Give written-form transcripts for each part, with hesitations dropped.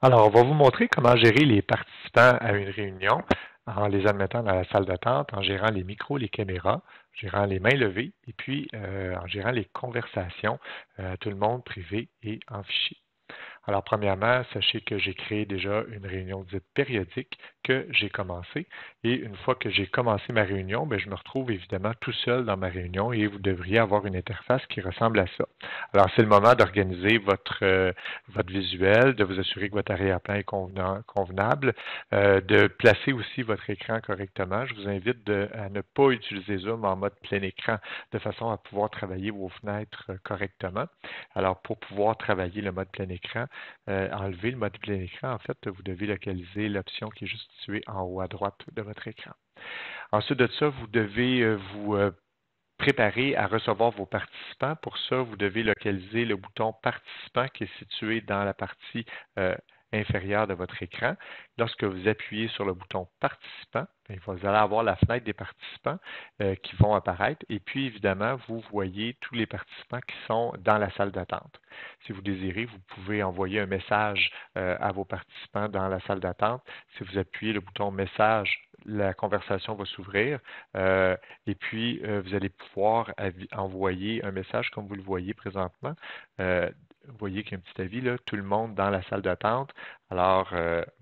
Alors, on va vous montrer comment gérer les participants à une réunion en les admettant dans la salle d'attente, en gérant les micros, les caméras, en gérant les mains levées et puis en gérant les conversations, tout le monde privé et en fichier. Alors, premièrement, sachez que j'ai créé déjà une réunion dite périodique que j'ai commencée. Et une fois que j'ai commencé ma réunion, bien, je me retrouve évidemment tout seul dans ma réunion et vous devriez avoir une interface qui ressemble à ça. Alors, c'est le moment d'organiser votre visuel, de vous assurer que votre arrière-plan est convenable, de placer aussi votre écran correctement. Je vous invite à ne pas utiliser Zoom en mode plein écran de façon à pouvoir travailler vos fenêtres correctement. Alors, pour pouvoir travailler le mode plein écran, enlever le mode plein écran, en fait, vous devez localiser l'option qui est juste située en haut à droite de votre écran. Ensuite de ça, vous devez vous préparer à recevoir vos participants. Pour ça, vous devez localiser le bouton participant qui est situé dans la partie inférieure de votre écran. Lorsque vous appuyez sur le bouton participant, vous allez avoir la fenêtre des participants qui vont apparaître et puis évidemment, vous voyez tous les participants qui sont dans la salle d'attente. Si vous désirez, vous pouvez envoyer un message à vos participants dans la salle d'attente. Si vous appuyez le bouton message, la conversation va s'ouvrir et puis vous allez pouvoir envoyer un message comme vous le voyez présentement. Vous voyez qu'il y a un petit avis, là, tout le monde dans la salle d'attente. Alors,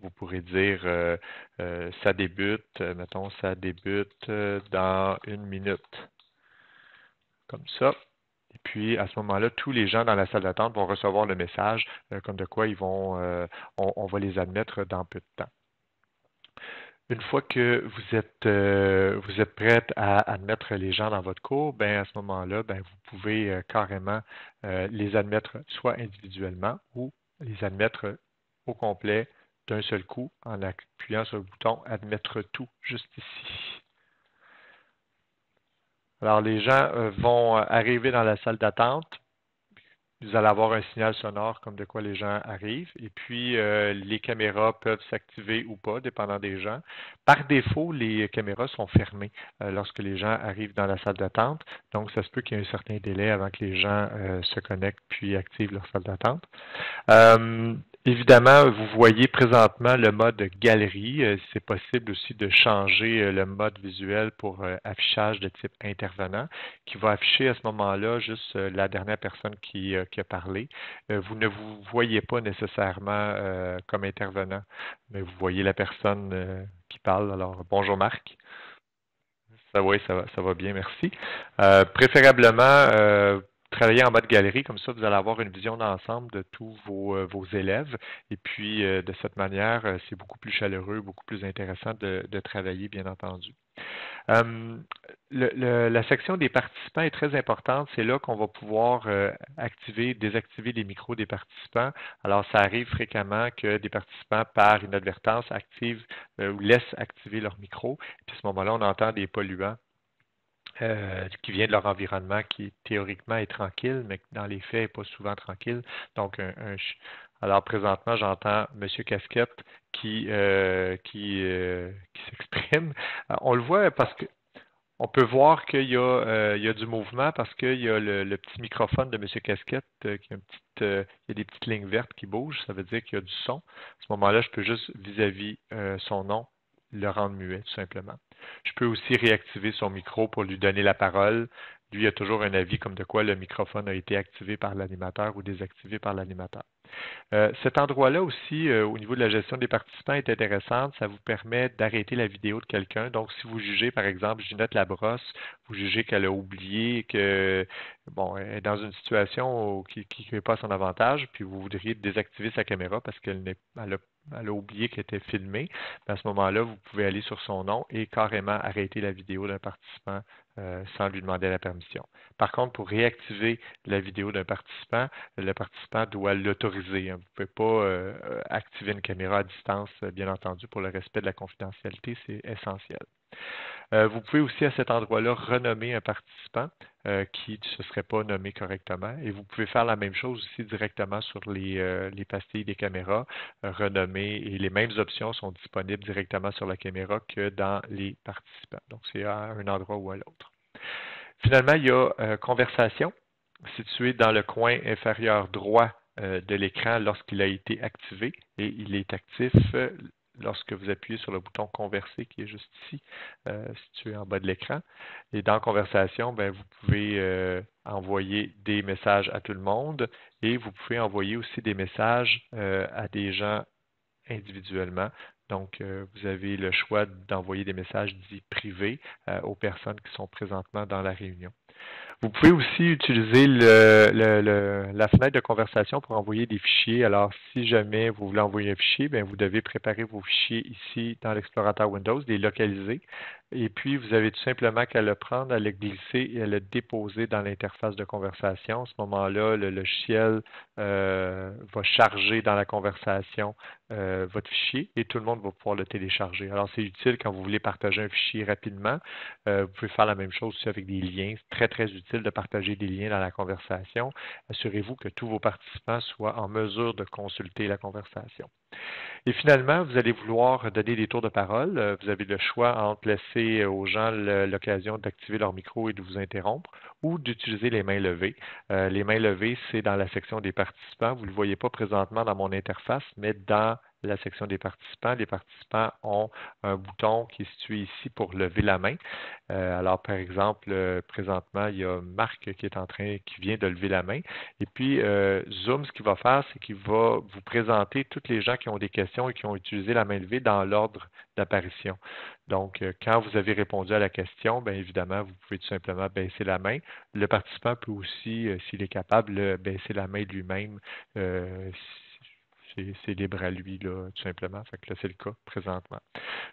vous pourrez dire ça débute, mettons, ça débute dans 1 minute. Comme ça. Et puis, à ce moment-là, tous les gens dans la salle d'attente vont recevoir le message comme de quoi on va les admettre dans peu de temps. Une fois que vous êtes prête à admettre les gens dans votre cours, ben à ce moment-là, ben vous pouvez carrément les admettre soit individuellement ou les admettre au complet d'un seul coup en appuyant sur le bouton Admettre tout juste ici. Alors, les gens vont arriver dans la salle d'attente. Vous allez avoir un signal sonore comme de quoi les gens arrivent. Et puis, les caméras peuvent s'activer ou pas, dépendant des gens. Par défaut, les caméras sont fermées lorsque les gens arrivent dans la salle d'attente. Donc, ça se peut qu'il y ait un certain délai avant que les gens se connectent puis activent leur salle d'attente. Évidemment, vous voyez présentement le mode galerie. C'est possible aussi de changer le mode visuel pour affichage de type intervenant, qui va afficher à ce moment-là juste la dernière personne qui a parlé. Vous ne vous voyez pas nécessairement comme intervenant, mais vous voyez la personne qui parle. Alors, bonjour Marc. Oui, ça va bien, merci. Préférablement, travailler en mode galerie, comme ça, vous allez avoir une vision d'ensemble de tous vos élèves. Et puis, de cette manière, c'est beaucoup plus chaleureux, beaucoup plus intéressant de travailler, bien entendu. Euh, la section des participants est très importante. C'est là qu'on va pouvoir activer, désactiver les micros des participants. Alors, ça arrive fréquemment que des participants, par inadvertance, activent ou laissent activer leur micro. Puis à ce moment-là, on entend des polluants qui viennent de leur environnement qui théoriquement est tranquille, mais dans les faits n'est pas souvent tranquille. Donc, alors présentement, j'entends M. Casquette qui s'exprime. On le voit parce que on peut voir il y a du mouvement parce qu'il y a le petit microphone de M. Casquette qui a il y a des petites lignes vertes qui bougent. Ça veut dire qu'il y a du son. À ce moment-là, je peux juste vis-à-vis son nom le rendre muet, tout simplement. Je peux aussi réactiver son micro pour lui donner la parole. Lui a toujours un avis comme de quoi le microphone a été activé par l'animateur ou désactivé par l'animateur. Cet endroit-là aussi, au niveau de la gestion des participants, est intéressant. Ça vous permet d'arrêter la vidéo de quelqu'un. Donc, si vous jugez, par exemple, Ginette Labrosse, vous jugez qu'elle a oublié que, bon, elle est dans une situation qui n'est pas à son avantage, puis vous voudriez désactiver sa caméra parce elle a oublié qu'elle était filmée. À ce moment-là, vous pouvez aller sur son nom et carrément arrêter la vidéo d'un participant sans lui demander la permission. Par contre, pour réactiver la vidéo d'un participant, le participant doit l'autoriser. Vous ne pouvez pas activer une caméra à distance, bien entendu, pour le respect de la confidentialité, c'est essentiel. Vous pouvez aussi à cet endroit-là renommer un participant qui ne se serait pas nommé correctement et vous pouvez faire la même chose aussi directement sur les pastilles des caméras, renommer et les mêmes options sont disponibles directement sur la caméra que dans les participants. Donc c'est à un endroit ou à l'autre. Finalement, il y a Conversation situé dans le coin inférieur droit de l'écran lorsqu'il a été activé et il est actif lorsque vous appuyez sur le bouton Converser qui est juste ici, situé en bas de l'écran. Et dans Conversation, ben, vous pouvez envoyer des messages à tout le monde et vous pouvez envoyer aussi des messages à des gens individuellement. Donc, vous avez le choix d'envoyer des messages dits privés aux personnes qui sont présentement dans la réunion. Vous pouvez aussi utiliser la fenêtre de conversation pour envoyer des fichiers. Alors, si jamais vous voulez envoyer un fichier, bien, vous devez préparer vos fichiers ici dans l'explorateur Windows, les localiser. Et puis, vous avez tout simplement qu'à le prendre, à le glisser et à le déposer dans l'interface de conversation. À ce moment-là, le logiciel va charger dans la conversation votre fichier et tout le monde va pouvoir le télécharger. Alors, c'est utile quand vous voulez partager un fichier rapidement. Vous pouvez faire la même chose aussi avec des liens. C'est très, très utile de partager des liens dans la conversation. Assurez-vous que tous vos participants soient en mesure de consulter la conversation. Et finalement, vous allez vouloir donner des tours de parole. Vous avez le choix entre laisser aux gens l'occasion d'activer leur micro et de vous interrompre ou d'utiliser les mains levées. Les mains levées, c'est dans la section des participants. Vous ne le voyez pas présentement dans mon interface, mais dans la section des participants. Les participants ont un bouton qui est situé ici pour lever la main. Alors, par exemple, présentement, il y a Marc qui vient de lever la main. Et puis, Zoom, ce qu'il va faire, c'est qu'il va vous présenter tous les gens qui ont des questions et qui ont utilisé la main levée dans l'ordre d'apparition. Donc, quand vous avez répondu à la question, bien évidemment, vous pouvez tout simplement baisser la main. Le participant peut aussi, s'il est capable, baisser la main lui-même. C'est libre à lui, là, tout simplement. Fait que là, c'est le cas présentement.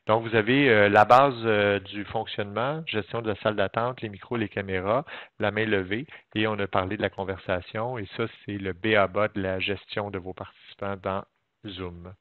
Donc, vous avez la base du fonctionnement, gestion de la salle d'attente, les micros, les caméras, la main levée, et on a parlé de la conversation, et ça, c'est le b.a.-ba de la gestion de vos participants dans Zoom.